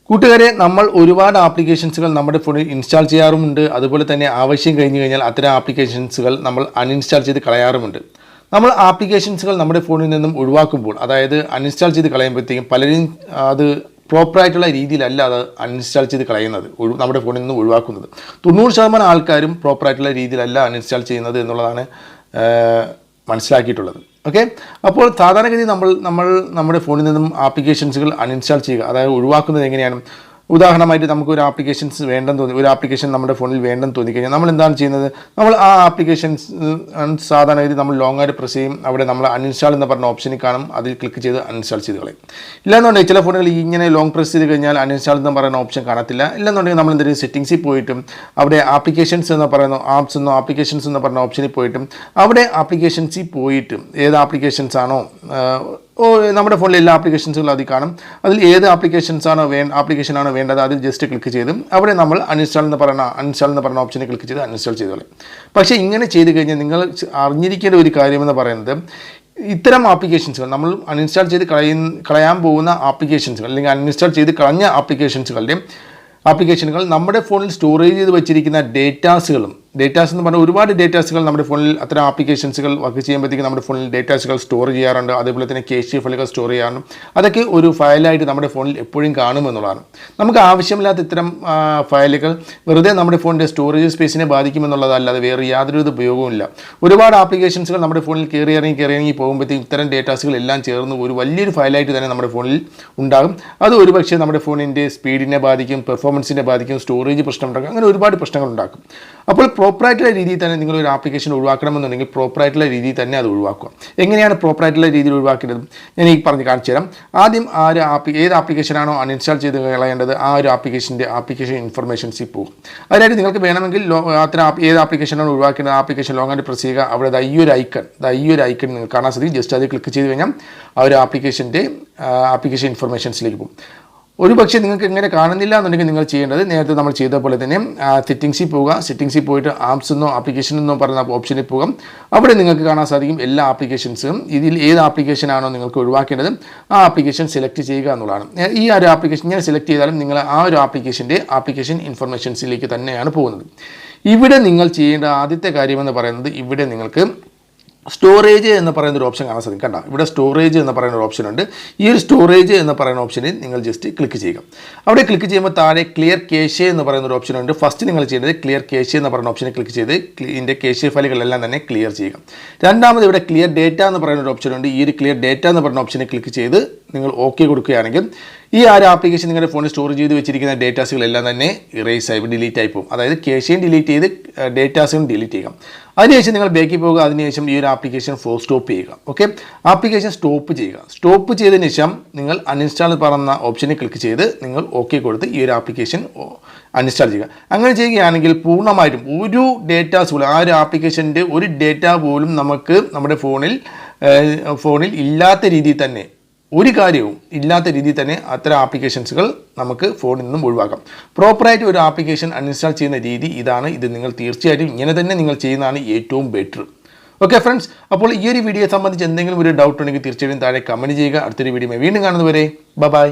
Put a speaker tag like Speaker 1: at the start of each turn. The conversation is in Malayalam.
Speaker 1: കൂട്ടുകാരെ, നമ്മൾ ഒരുപാട് ആപ്ലിക്കേഷൻസുകൾ നമ്മുടെ ഫോണിൽ ഇൻസ്റ്റാൾ ചെയ്യാറുമുണ്ട്. അതുപോലെ തന്നെ ആവശ്യം കഴിഞ്ഞു കഴിഞ്ഞാൽ അത്തരം ആപ്ലിക്കേഷൻസുകൾ നമ്മൾ അൺഇൻസ്റ്റാൾ ചെയ്ത് കളയാറുമുണ്ട്. നമ്മൾ ആപ്ലിക്കേഷൻസുകൾ നമ്മുടെ ഫോണിൽ നിന്നും ഒഴിവാക്കുമ്പോൾ, അതായത് അൺഇൻസ്റ്റാൾ ചെയ്ത് കളയുമ്പോഴത്തേക്കും പലരും അത് പ്രോപ്പറായിട്ടുള്ള രീതിയിലല്ല അത് അൺഇൻസ്റ്റാൾ ചെയ്ത് കളയുന്നത്, നമ്മുടെ ഫോണിൽ നിന്ന് ഒഴിവാക്കുന്നത്. 90% ആൾക്കാരും പ്രോപ്പറായിട്ടുള്ള രീതിയിലല്ല അൺഇൻസ്റ്റാൾ ചെയ്യുന്നത് എന്നുള്ളതാണ് മനസ്സിലാക്കിയിട്ടുള്ളത്. ഓക്കെ, അപ്പോൾ സാധാരണഗതി നമ്മുടെ ഫോണിൽ നിന്നും ആപ്ലിക്കേഷൻസുകൾ അൺഇൻസ്റ്റാൾ ചെയ്യുക, അതായത് ഒഴിവാക്കുന്നത് എങ്ങനെയാണ്? ഉദാഹരണമായിട്ട് നമുക്ക് ഒരു ആപ്ലിക്കേഷൻ നമ്മുടെ ഫോണിൽ വേണ്ടെന്ന് തോന്നിക്കഴിഞ്ഞാൽ നമ്മൾ എന്താണ് ചെയ്യുന്നത്? നമ്മൾ ആ ആപ്ലിക്കേഷൻസ് സാധാരണഗതി നമ്മൾ ലോങ് ആയിട്ട് പ്രസ് ചെയ്യും. അവിടെ നമ്മൾ അൺഇൻസ്റ്റാൾ എന്ന് പറഞ്ഞ ഓപ്ഷനിൽ കാണും, അതിൽ ക്ലിക്ക് ചെയ്ത് അൺഇൻസ്റ്റാൾ ചെയ്ത് കളയും. ഇല്ലെന്നുണ്ടെങ്കിൽ ചില ഫോണുകൾ ഇങ്ങനെ ലോങ് പ്രസ് ചെയ്ത് കഴിഞ്ഞാൽ അൺഇൻസ്റ്റാൾ എന്ന് പറയുന്ന ഓപ്ഷൻ കാണത്തില്ല. ഇല്ലെന്നുണ്ടെങ്കിൽ നമ്മൾ എന്തെങ്കിലും സെറ്റിംഗ്സിൽ പോയിട്ടും അവിടെ ആപ്ലിക്കേഷൻസ് എന്ന് പറയുന്ന ആപ്ലിക്കേഷൻസ് എന്ന് പറഞ്ഞ ഓപ്ഷനിൽ പോയിട്ടും അവിടെ ആപ്ലിക്കേഷൻസിൽ പോയിട്ട് ഏത് ആപ്ലിക്കേഷൻസ് ആണോ നമ്മുടെ ഫോണിൽ എല്ലാ ആപ്ലിക്കേഷൻസുകളും അതിൽ കാണും. അതിൽ ഏത് ആപ്ലിക്കേഷനാണോ വേണ്ടത് അതിൽ ജസ്റ്റ് ക്ലിക്ക് ചെയ്ത് അവിടെ നമ്മൾ അൺഇൻസ്റ്റാൾ എന്ന് പറയുന്ന ഓപ്ഷനിൽ ക്ലിക്ക് ചെയ്ത് അൺഇൻസ്റ്റാൾ ചെയ്ത് കളയും. പക്ഷേ ഇങ്ങനെ ചെയ്ത് കഴിഞ്ഞാൽ നിങ്ങൾ അറിഞ്ഞിരിക്കേണ്ട ഒരു കാര്യമെന്ന് പറയുന്നത്, ഇത്തരം ആപ്ലിക്കേഷൻസുകൾ നമ്മൾ അൺഇൻസ്റ്റാൾ ചെയ്ത് കളയാൻ പോകുന്ന ആപ്ലിക്കേഷൻസുകൾ അല്ലെങ്കിൽ അൺഇൻസ്റ്റാൾ ചെയ്ത് കളഞ്ഞ ആപ്ലിക്കേഷനുകൾ നമ്മുടെ ഫോണിൽ സ്റ്റോറേജ് ചെയ്ത് വെച്ചിരിക്കുന്ന ഡേറ്റാസ് എന്ന് പറഞ്ഞാൽ ഒരുപാട് ഡേറ്റാസുകൾ നമ്മുടെ ഫോണിൽ അത്തരം ആപ്ലിക്കേഷൻസുകൾ വർക്ക് ചെയ്യുമ്പോഴത്തേക്കും നമ്മുടെ ഫോണിൽ ഡേറ്റാസുകൾ സ്റ്റോർ ചെയ്യാറുണ്ട്. അതേപോലെ തന്നെ കേഷ് ഫയലുകൾ സ്റ്റോർ ചെയ്യാറുണ്ട്. അതൊക്കെ ഒരു ഫയലായിട്ട് നമ്മുടെ ഫോണിൽ എപ്പോഴും കാണുമെന്നുള്ളതാണ്. നമുക്ക് ആവശ്യമില്ലാത്ത ഇത്തരം ഫയലുകൾ വെറുതെ നമ്മുടെ ഫോണിൻ്റെ സ്റ്റോറേജ് സ്പേസിനെ ബാധിക്കുമെന്നുള്ളതല്ലാതെ വേറെ യാതൊരു ഉപയോഗവുമില്ല. ഒരുപാട് ആപ്ലിക്കേഷൻസുകൾ നമ്മുടെ ഫോണിൽ കയറി ഇറങ്ങി പോകുമ്പോഴത്തേക്കും ഇത്തരം ഡേറ്റാസുകൾ എല്ലാം ചേർന്ന് ഒരു വലിയൊരു ഫയലായിട്ട് തന്നെ നമ്മുടെ ഫോണിൽ ഉണ്ടാകും. അത് ഒരുപക്ഷെ നമ്മുടെ ഫോണിൻ്റെ സ്പീഡിനെ ബാധിക്കും, പെർഫോമൻസിനെ ബാധിക്കും, സ്റ്റോറേജ് പ്രശ്നം ഉണ്ടാക്കും, അങ്ങനെ ഒരുപാട് പ്രശ്നങ്ങൾ ഉണ്ടാക്കും. അപ്പോൾ പ്രോപ്പറായിട്ടുള്ള രീതിയിൽ തന്നെ നിങ്ങളൊരു ആപ്ലിക്കേഷൻ ഒഴിവാക്കണമെന്നുണ്ടെങ്കിൽ പ്രോപ്പറായിട്ടുള്ള രീതിയിൽ തന്നെ അത് ഒഴിവാക്കുക. എങ്ങനെയാണ് പ്രോപ്പറായിട്ടുള്ള രീതിയിൽ ഒഴിവാക്കേണ്ടത്? ഞാൻ ഈ കാണിച്ചു തരാം. ആദ്യം ഏത് ആപ്ലിക്കേഷനാണോ അൺഇൻസ്റ്റാൾ ചെയ്ത് കളയേണ്ടത് ആ ഒരു ആപ്ലിക്കേഷൻ ഇൻഫർമേഷൻസിൽ പോകും. അതിനായിട്ട് നിങ്ങൾക്ക് വേണമെങ്കിൽ ഏത് ആപ്ലിക്കേഷനാണ് ഒഴിവാക്കേണ്ടത് ആപ്ലിക്കേഷൻ ലോങ് ആയിട്ട് പ്രസ് ചെയ്യുക. അവിടെ ഈ ഒരു ഐക്കൺ നിങ്ങൾക്ക് കാണാൻ സാധിക്കും. ജസ്റ്റ് അത് ക്ലിക്ക് ചെയ്ത് കഴിഞ്ഞാൽ ആ ഒരു ആപ്ലിക്കേഷൻ ഇൻഫർമേഷൻസിലേക്ക് പോകും. ഒരു പക്ഷേ നിങ്ങൾക്ക് എങ്ങനെ കാണുന്നില്ല എന്നുണ്ടെങ്കിൽ നിങ്ങൾ ചെയ്യേണ്ടത് നേരത്തെ നമ്മൾ ചെയ്ത പോലെ തന്നെ സെറ്റിംഗ്സിൽ പോവുക. സെറ്റിംഗ്സിൽ പോയിട്ട് ആപ്സ് എന്നോ ആപ്ലിക്കേഷൻ എന്നോ പറയുന്ന ഓപ്ഷനിൽ പോകാം. അവിടെ നിങ്ങൾക്ക് കാണാൻ സാധിക്കും എല്ലാ ആപ്ലിക്കേഷൻസും. ഇതിൽ ഏത് ആപ്ലിക്കേഷനാണോ നിങ്ങൾക്ക് ഒഴിവാക്കേണ്ടത് ആ ആപ്ലിക്കേഷൻ സെലക്ട് ചെയ്യുക എന്നുള്ളതാണ്. ഈ ഒരു ആപ്ലിക്കേഷൻ ഞാൻ സെലക്ട് ചെയ്താലും നിങ്ങൾ ആ ഒരു ആപ്ലിക്കേഷൻ ഇൻഫർമേഷൻസിലേക്ക് തന്നെയാണ് പോകുന്നത്. ഇവിടെ നിങ്ങൾ ചെയ്യേണ്ട ആദ്യത്തെ കാര്യമെന്ന് പറയുന്നത്, ഇവിടെ നിങ്ങൾക്ക് സ്റ്റോറേജ് എന്ന് പറയുന്ന ഒരു ഓപ്ഷൻ കാണാൻ സാധിക്കും. കണ്ട, ഇവിടെ സ്റ്റോറേജ് എന്ന് പറയുന്ന ഒരു ഓപ്ഷൻ ഉണ്ട്. ഈ ഒരു സ്റ്റോറേജ് എന്ന് പറയുന്ന ഓപ്ഷനിൽ നിങ്ങൾ ജസ്റ്റ് ക്ലിക്ക് ചെയ്യുക. അവിടെ ക്ലിക്ക് ചെയ്യുമ്പോൾ താഴെ ക്ലിയർ കേഷ് എന്ന് പറയുന്ന ഒരു ഓപ്ഷൻ ഉണ്ട്. ഫസ്റ്റ് നിങ്ങൾ ചെയ്യേണ്ടത് ക്ലിയർ കേഷ് എന്ന് പറയുന്ന ഓപ്ഷനിൽ ക്ലിക്ക് ചെയ്ത് ഇതിൻ്റെ കേഷ് ഫയലുകളെല്ലാം തന്നെ ക്ലിയർ ചെയ്യുക. രണ്ടാമത് ഇവിടെ ക്ലിയർ ഡേറ്റ എന്ന് പറയുന്ന ഒരു ഓപ്ഷൻ ഉണ്ട്. ഈ ഒരു ക്ലിയർ ഡേറ്റ എന്ന് പറയുന്ന ഓപ്ഷനിൽ ക്ലിക്ക് ചെയ്ത് നിങ്ങൾ ഓക്കെ കൊടുക്കുകയാണെങ്കിൽ ഈ ഒരു ആപ്ലിക്കേഷൻ നിങ്ങളുടെ ഫോണിൽ സ്റ്റോർ ചെയ്ത് വെച്ചിരിക്കുന്ന ഡേറ്റാസുകളെല്ലാം തന്നെ ഡിലീറ്റ് ആയി പോകും. അതായത് കേഷയും ഡിലീറ്റ് ചെയ്ത് ഡേറ്റാസും ഡിലീറ്റ് ചെയ്യുക. അതിനുശേഷം നിങ്ങൾ ബാക്കിൽ പോവുക. അതിനുശേഷം ഈ ഒരു ആപ്ലിക്കേഷൻ സ്റ്റോപ്പ് ചെയ്യുക. ഓക്കെ, ആപ്ലിക്കേഷൻ സ്റ്റോപ്പ് ചെയ്യുക. സ്റ്റോപ്പ് ചെയ്തതിന് ശേഷം നിങ്ങൾ അൺഇൻസ്റ്റാൾ പറയുന്ന ഓപ്ഷനിൽ ക്ലിക്ക് ചെയ്ത് നിങ്ങൾ ഓക്കെ കൊടുത്ത് ഈ ഒരു ആപ്ലിക്കേഷൻ അൺഇൻസ്റ്റാൾ ചെയ്യുക. അങ്ങനെ ചെയ്യുകയാണെങ്കിൽ പൂർണ്ണമായിട്ടും ഒരു ഡേറ്റാസ് പോലും ആ ഒരു ആപ്ലിക്കേഷൻ്റെ ഒരു ഡേറ്റ പോലും നമുക്ക് നമ്മുടെ ഫോണിൽ ഇല്ലാത്ത രീതിയിൽ തന്നെ, ഒരു കാര്യവും ഇല്ലാത്ത രീതിയിൽ തന്നെ അത്തരം ആപ്ലിക്കേഷൻസുകൾ നമുക്ക് ഫോണിൽ നിന്നും ഒഴിവാക്കാം. പ്രോപ്പറായിട്ട് ഒരു ആപ്ലിക്കേഷൻ അൺഇൻസ്റ്റാൾ ചെയ്യുന്ന രീതി ഇതാണ്. ഇത് നിങ്ങൾ തീർച്ചയായിട്ടും ഇങ്ങനെ തന്നെ നിങ്ങൾ ചെയ്യുന്നതാണ് ഏറ്റവും ബെറ്റർ. ഓക്കെ ഫ്രണ്ട്സ്, അപ്പോൾ ഈ ഒരു വീഡിയോയെ സംബന്ധിച്ച് എന്തെങ്കിലും ഒരു ഡൗട്ട് ഉണ്ടെങ്കിൽ തീർച്ചയായും താഴെ കമൻറ്റ് ചെയ്യുക. അടുത്തൊരു വീഡിയോ വീണ്ടും കാണുന്നതുവരെ ബൈ.